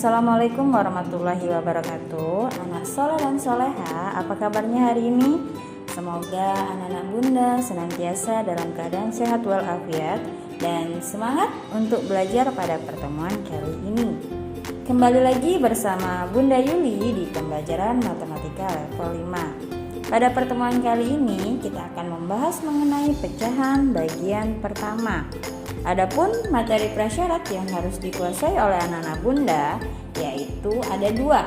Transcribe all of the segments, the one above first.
Assalamualaikum warahmatullahi wabarakatuh. Anak soleh dan soleha, apa kabarnya hari ini? Semoga anak-anak bunda senantiasa dalam keadaan sehat walafiat dan semangat untuk belajar pada pertemuan kali ini. Kembali lagi bersama Bunda Yuli di pembelajaran matematika level 5. Pada pertemuan kali ini kita akan membahas mengenai pecahan bagian pertama. Adapun materi prasyarat yang harus dikuasai oleh anak-anak bunda yaitu ada dua.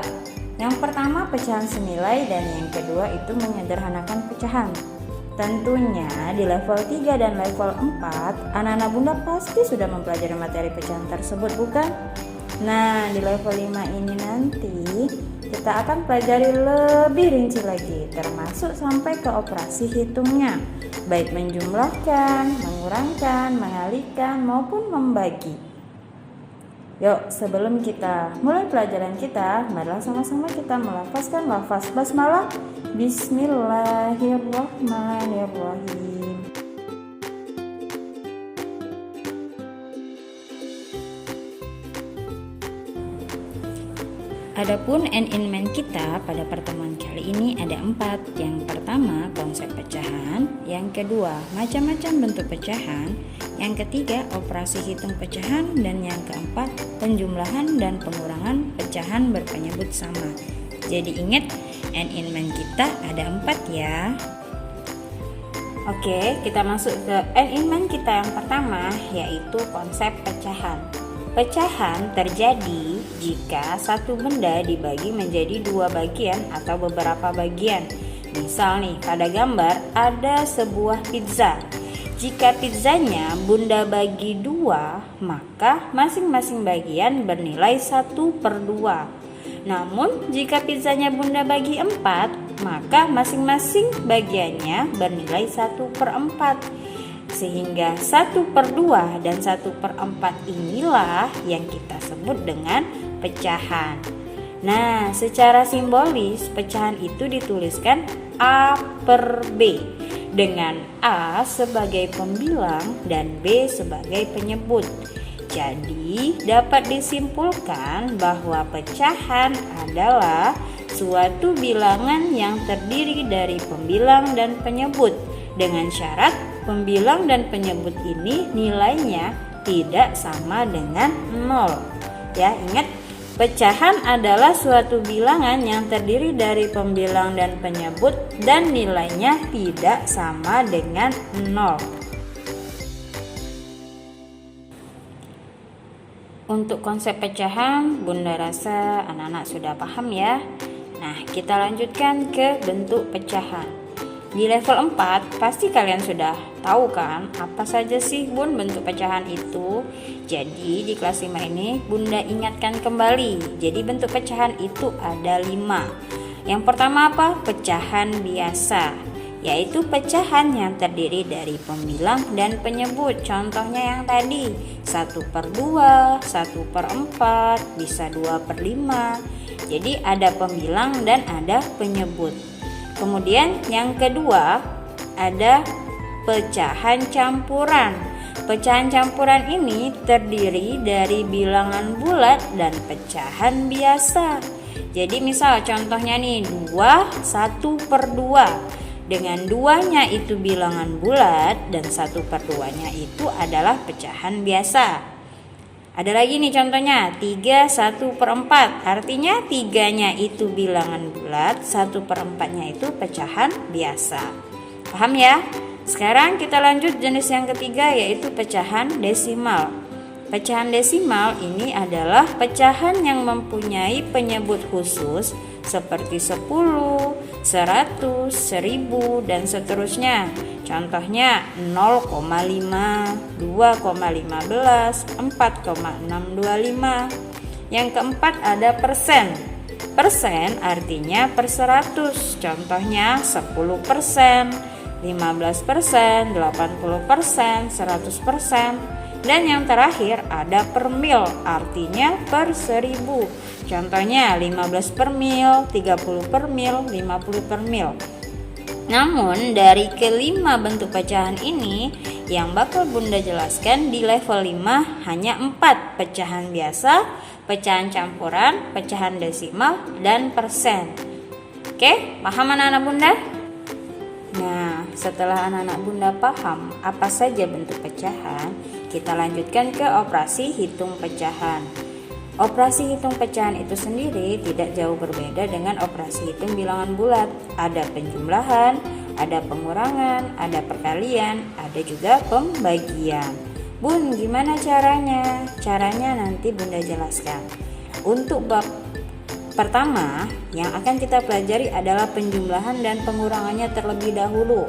Yang pertama pecahan senilai dan yang kedua itu menyederhanakan pecahan. Tentunya di level 3 dan level 4 anak-anak bunda pasti sudah mempelajari materi pecahan tersebut, bukan? Nah, di level 5 ini nanti kita akan pelajari lebih rinci lagi, termasuk sampai ke operasi hitungnya, baik menjumlahkan, mengurangkan, mengalikan maupun membagi. Yuk, sebelum kita mulai pelajaran kita, marilah sama-sama kita melafazkan lafaz basmalah. Bismillahirrahmanirrahim. Adapun end-in-main kita pada pertemuan kali ini ada 4. Yang pertama konsep pecahan, yang kedua macam-macam bentuk pecahan, yang ketiga operasi hitung pecahan, dan yang keempat penjumlahan dan pengurangan pecahan berpenyebut sama. Jadi ingat end-in-main kita ada 4 ya. Oke, kita masuk ke end-in-main kita yang pertama yaitu konsep pecahan. Pecahan terjadi jika satu benda dibagi menjadi dua bagian atau beberapa bagian. Misal nih, pada gambar ada sebuah pizza. Jika pizzanya bunda bagi dua, maka masing-masing bagian bernilai 1/2. Namun, jika pizzanya bunda bagi 4, maka masing-masing bagiannya bernilai 1/4. Sehingga 1/2 dan 1/4 inilah yang kita sebut dengan pecahan. Nah, secara simbolis pecahan itu dituliskan A/B dengan A sebagai pembilang dan B sebagai penyebut. Jadi dapat disimpulkan bahwa pecahan adalah suatu bilangan yang terdiri dari pembilang dan penyebut, dengan syarat pembilang dan penyebut ini nilainya tidak sama dengan 0. Ya, ingat, pecahan adalah suatu bilangan yang terdiri dari pembilang dan penyebut dan nilainya tidak sama dengan 0. Untuk konsep pecahan, bunda rasa anak-anak sudah paham ya. Nah, kita lanjutkan ke bentuk pecahan. Di level 4 pasti kalian sudah tahu kan apa saja sih bun bentuk pecahan itu. Jadi di kelas 5 ini bunda ingatkan kembali. Jadi bentuk pecahan itu ada 5. Yang pertama apa? Pecahan biasa, yaitu pecahan yang terdiri dari pembilang dan penyebut. Contohnya yang tadi 1/2, 1/4, bisa 2/5. Jadi ada pembilang dan ada penyebut. Kemudian yang kedua ada pecahan campuran. Pecahan campuran ini terdiri dari bilangan bulat dan pecahan biasa. Jadi misal contohnya nih 2 1/2. Dengan 2-nya itu bilangan bulat dan 1/2-nya itu adalah pecahan biasa. Ada lagi nih contohnya 3 1/4. Artinya 3-nya itu bilangan bulat, 1/4-nya itu pecahan biasa. Paham ya? Sekarang kita lanjut jenis yang ketiga yaitu pecahan desimal. Pecahan desimal ini adalah pecahan yang mempunyai penyebut khusus seperti 10, 100, 1000 dan seterusnya. Contohnya 0,5, 2,15, 4,625. Yang keempat ada persen. Persen artinya per 100. Contohnya 10%, 15%, 80%, 100%. Dan yang terakhir ada per mil, artinya per 1000. Contohnya 15 per mil, 30 per mil, 50 per mil. Namun dari kelima bentuk pecahan ini yang bakal Bunda jelaskan di level 5 hanya 4, pecahan biasa, pecahan campuran, pecahan desimal, dan persen. Oke, paham anak-anak Bunda? Nah, setelah anak-anak Bunda paham apa saja bentuk pecahan, kita lanjutkan ke operasi hitung pecahan. Operasi hitung pecahan itu sendiri tidak jauh berbeda dengan operasi hitung bilangan bulat. Ada penjumlahan, ada pengurangan, ada perkalian, ada juga pembagian. Bun, gimana caranya? Caranya nanti Bunda jelaskan. Untuk bab pertama yang akan kita pelajari adalah penjumlahan dan pengurangannya terlebih dahulu.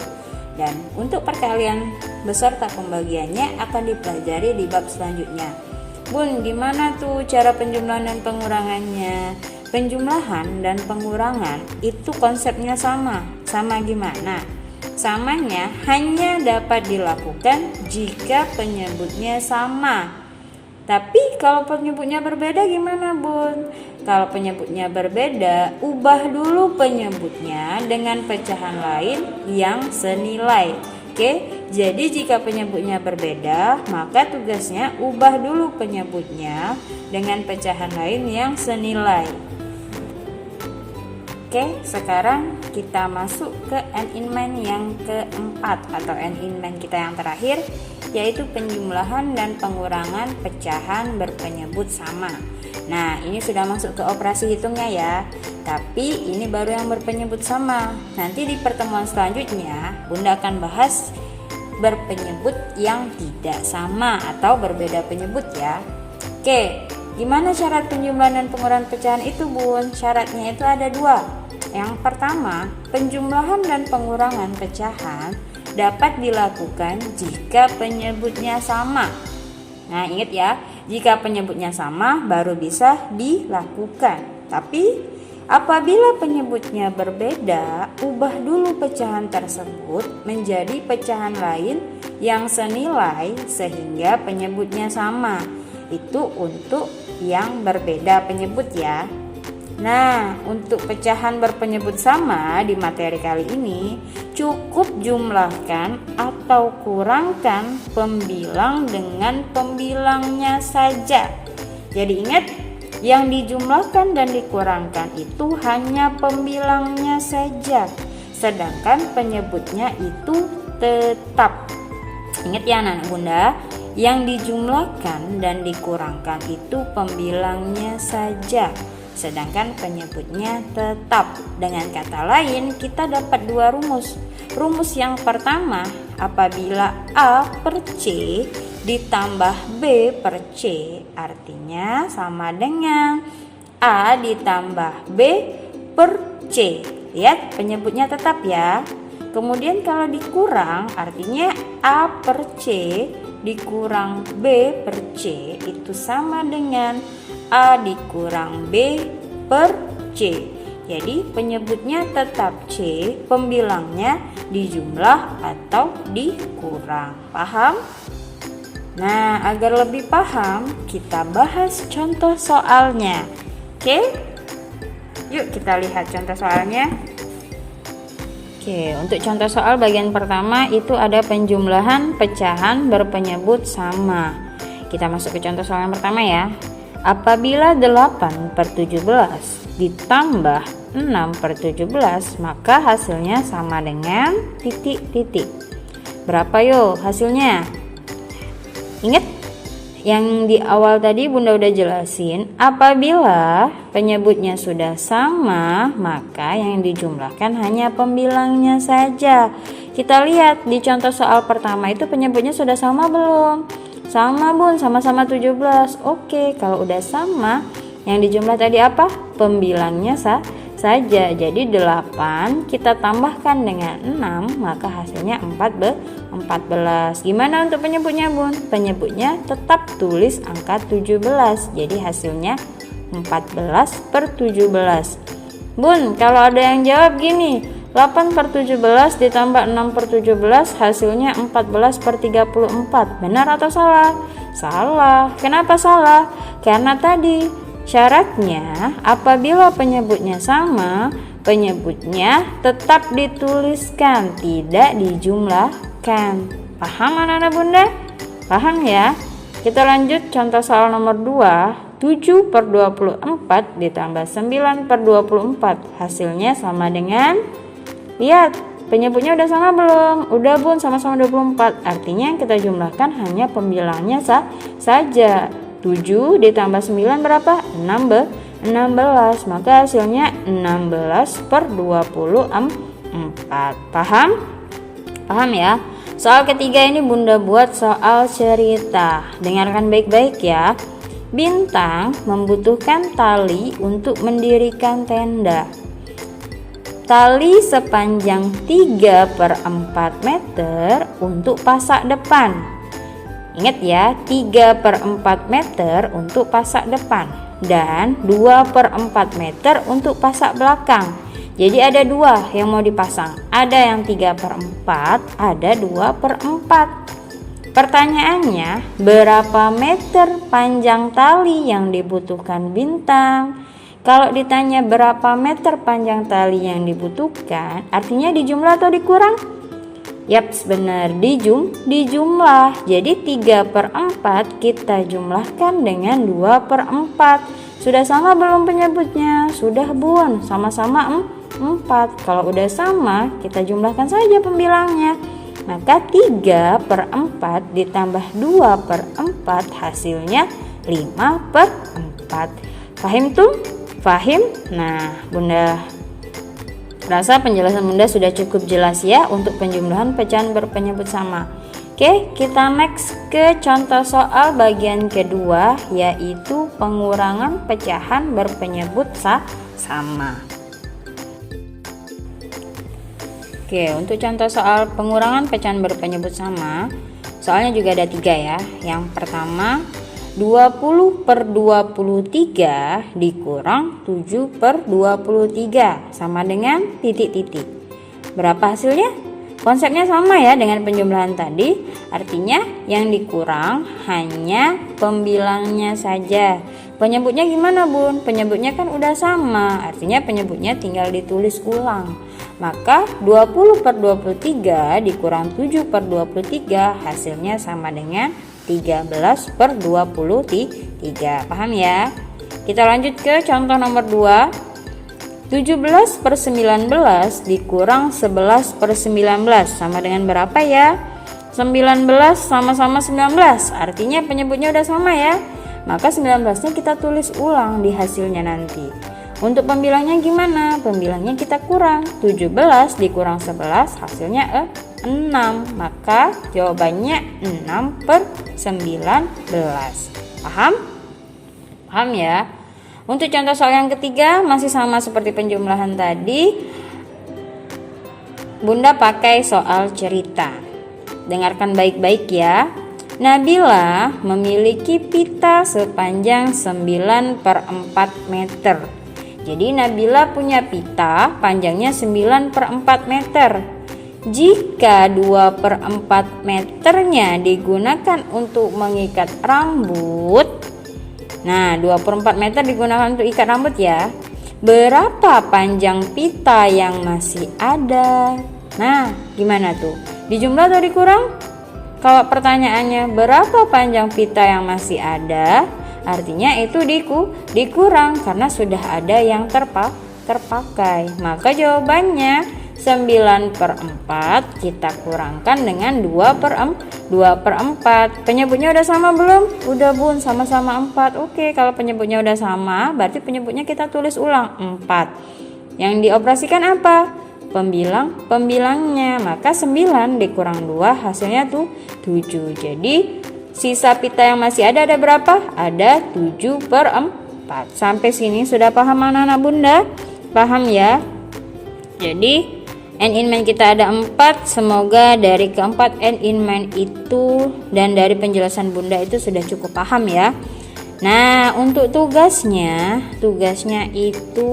Dan untuk perkalian beserta pembagiannya akan dipelajari di bab selanjutnya. Bun, gimana tuh cara penjumlahan dan pengurangannya? Penjumlahan dan pengurangan itu konsepnya sama. Sama gimana? Samanya hanya dapat dilakukan jika penyebutnya sama. Tapi kalau penyebutnya berbeda gimana, Bun? Kalau penyebutnya berbeda, ubah dulu penyebutnya dengan pecahan lain yang senilai. Oke, jadi jika penyebutnya berbeda, maka tugasnya ubah dulu penyebutnya dengan pecahan lain yang senilai. Oke, sekarang kita masuk ke end in mind yang keempat atau end in mind kita yang terakhir, yaitu penjumlahan dan pengurangan pecahan berpenyebut sama. Nah, ini sudah masuk ke operasi hitungnya ya. Tapi ini baru yang berpenyebut sama. Nanti di pertemuan selanjutnya Bunda akan bahas berpenyebut yang tidak sama atau berbeda penyebut ya. Oke, gimana syarat penjumlahan dan pengurangan pecahan itu, Bun? Syaratnya itu ada 2. Yang pertama, penjumlahan dan pengurangan pecahan dapat dilakukan jika penyebutnya sama. Nah, ingat ya, jika penyebutnya sama baru bisa dilakukan. Tapi apabila penyebutnya berbeda, ubah dulu pecahan tersebut menjadi pecahan lain yang senilai sehingga penyebutnya sama. Itu untuk yang berbeda penyebut ya. Nah, untuk pecahan berpenyebut sama di materi kali ini cukup jumlahkan atau kurangkan pembilang dengan pembilangnya saja. Jadi ingat, yang dijumlahkan dan dikurangkan itu hanya pembilangnya saja, sedangkan penyebutnya itu tetap. Ingat ya anak Bunda, yang dijumlahkan dan dikurangkan itu pembilangnya saja, sedangkan penyebutnya tetap. Dengan kata lain, kita dapat 2 rumus. Rumus yang pertama, apabila A per C ditambah B per C, artinya sama dengan A ditambah B per C. Lihat, penyebutnya tetap ya. Kemudian kalau dikurang, artinya A per C dikurang B per C itu sama dengan A dikurang B per C. Jadi penyebutnya tetap C, pembilangnya dijumlah atau dikurang. Paham? Nah, agar lebih paham, kita bahas contoh soalnya. Oke? Yuk kita lihat contoh soalnya. Oke, untuk contoh soal bagian pertama itu ada penjumlahan pecahan berpenyebut sama. Kita masuk ke contoh soal yang pertama ya. Apabila 8 per 17 ditambah 6 per 17, maka hasilnya sama dengan titik-titik. Berapa yuk hasilnya? Ingat yang di awal tadi Bunda udah jelasin, apabila penyebutnya sudah sama, maka yang dijumlahkan hanya pembilangnya saja. Kita lihat di contoh soal pertama itu penyebutnya sudah sama belum? Sama Bun, sama-sama 17. Oke, kalau udah sama, yang dijumlah tadi apa? Pembilangnya saja. Jadi 8 kita tambahkan dengan 6, maka hasilnya 14. Gimana untuk penyebutnya Bun? Penyebutnya tetap tulis angka 17. Jadi hasilnya 14 per 17. Bun, kalau ada yang jawab gini, 8 per 17 ditambah 6 per 17 hasilnya 14 per 34. Benar atau salah? Salah. Kenapa salah? Karena tadi syaratnya apabila penyebutnya sama, penyebutnya tetap dituliskan, tidak dijumlahkan. Paham anak-anak bunda? Paham ya? Kita lanjut contoh soal nomor 2. 7 per 24 ditambah 9 per 24. Hasilnya sama dengan, lihat, penyebutnya udah sama belum? Udah bun, sama-sama 24. Artinya yang kita jumlahkan hanya pembilangnya saja. 7 ditambah 9 berapa? 16. Maka hasilnya 16 per 24. Paham? Paham ya? Soal ketiga ini bunda buat soal cerita. Dengarkan baik-baik ya. Bintang membutuhkan tali untuk mendirikan tenda. Tali sepanjang 3 per 4 meter untuk pasak depan. Ingat ya, 3 per 4 meter untuk pasak depan. Dan 2 per 4 meter untuk pasak belakang. Jadi ada 2 yang mau dipasang. Ada yang 3 per 4, ada 2 per 4. Pertanyaannya, berapa meter panjang tali yang dibutuhkan bintang? Kalau ditanya berapa meter panjang tali yang dibutuhkan, artinya dijumlah atau dikurang? Yaps, benar, dijumlah. Jadi 3 per 4 kita jumlahkan dengan 2 per 4. Sudah sama belum penyebutnya? Sudah bun, sama-sama 4. Kalau udah sama, kita jumlahkan saja pembilangnya. Maka 3 per 4 ditambah 2 per 4 hasilnya 5 per 4. Paham tuh? Paham? Nah, bunda rasa penjelasan bunda sudah cukup jelas ya untuk penjumlahan pecahan berpenyebut sama. Oke, kita next ke contoh soal bagian kedua, yaitu pengurangan pecahan berpenyebut sama. Oke, untuk contoh soal pengurangan pecahan berpenyebut sama, soalnya juga ada 3 ya. Yang pertama, 20 per 23 dikurang 7 per 23 sama dengan titik-titik. Berapa hasilnya? Konsepnya sama ya dengan penjumlahan tadi. Artinya yang dikurang hanya pembilangnya saja. Penyebutnya gimana bun? Penyebutnya kan udah sama. Artinya penyebutnya tinggal ditulis ulang. Maka 20 per 23 dikurang 7 per 23 hasilnya sama dengan 13 per 23. Paham ya? Kita lanjut ke contoh nomor 2. 17 per 19 dikurang 11 per 19 sama dengan berapa ya? 19 sama-sama 19. Artinya penyebutnya udah sama ya. Maka 19-nya kita tulis ulang di hasilnya nanti. Untuk pembilangnya gimana? Pembilangnya kita kurang. 17 dikurang 11 hasilnya 6. Maka jawabannya 6 per 19. Paham? Paham ya? Untuk contoh soal yang ketiga masih sama seperti penjumlahan tadi. Bunda pakai soal cerita. Dengarkan baik-baik ya. Nabila memiliki pita sepanjang 9 per 4 meter. Jadi Nabila punya pita panjangnya 9 per 4 meter. Jika 2 per 4 meternya digunakan untuk mengikat rambut, nah 2 per 4 meter digunakan untuk ikat rambut ya, berapa panjang pita yang masih ada? Nah gimana tuh? Dijumlah atau dikurang? Kalau pertanyaannya berapa panjang pita yang masih ada, artinya itu dikurang karena sudah ada yang terpakai. Maka jawabannya 9 per 4 kita kurangkan dengan 2 per 4. Penyebutnya udah sama belum? Udah bun, sama-sama 4. Oke, kalau penyebutnya udah sama berarti penyebutnya kita tulis ulang 4. Yang dioperasikan apa? Pembilangnya. Maka 9 dikurang 2 hasilnya tuh 7. Jadi sisa pita yang masih ada berapa? Ada 7 per 4. Sampai sini sudah paham anak-anak bunda? Paham ya? Jadi end in mind kita ada 4. Semoga dari keempat end in mind itu dan dari penjelasan bunda itu sudah cukup paham ya. Nah untuk tugasnya itu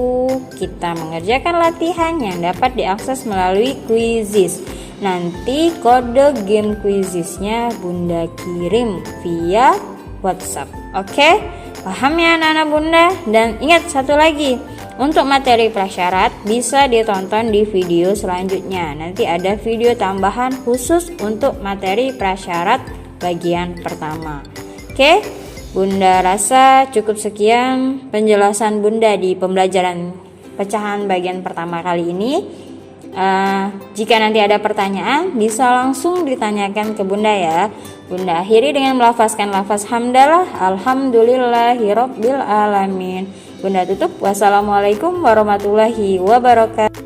kita mengerjakan latihan yang dapat diakses melalui Quizizz. Nanti kode game Quizizz-nya bunda kirim via WhatsApp. Oke? Paham ya anak-anak bunda? Dan ingat satu lagi, Untuk materi prasyarat bisa ditonton di video selanjutnya. Nanti ada video tambahan khusus untuk materi prasyarat bagian pertama. Oke, Bunda rasa cukup sekian penjelasan Bunda di pembelajaran pecahan bagian pertama kali ini. Jika nanti ada pertanyaan bisa langsung ditanyakan ke Bunda ya. Bunda akhiri dengan melafazkan lafaz hamdalah, alhamdulillahirabbil alamin. Bunda tutup, wassalamualaikum warahmatullahi wabarakatuh.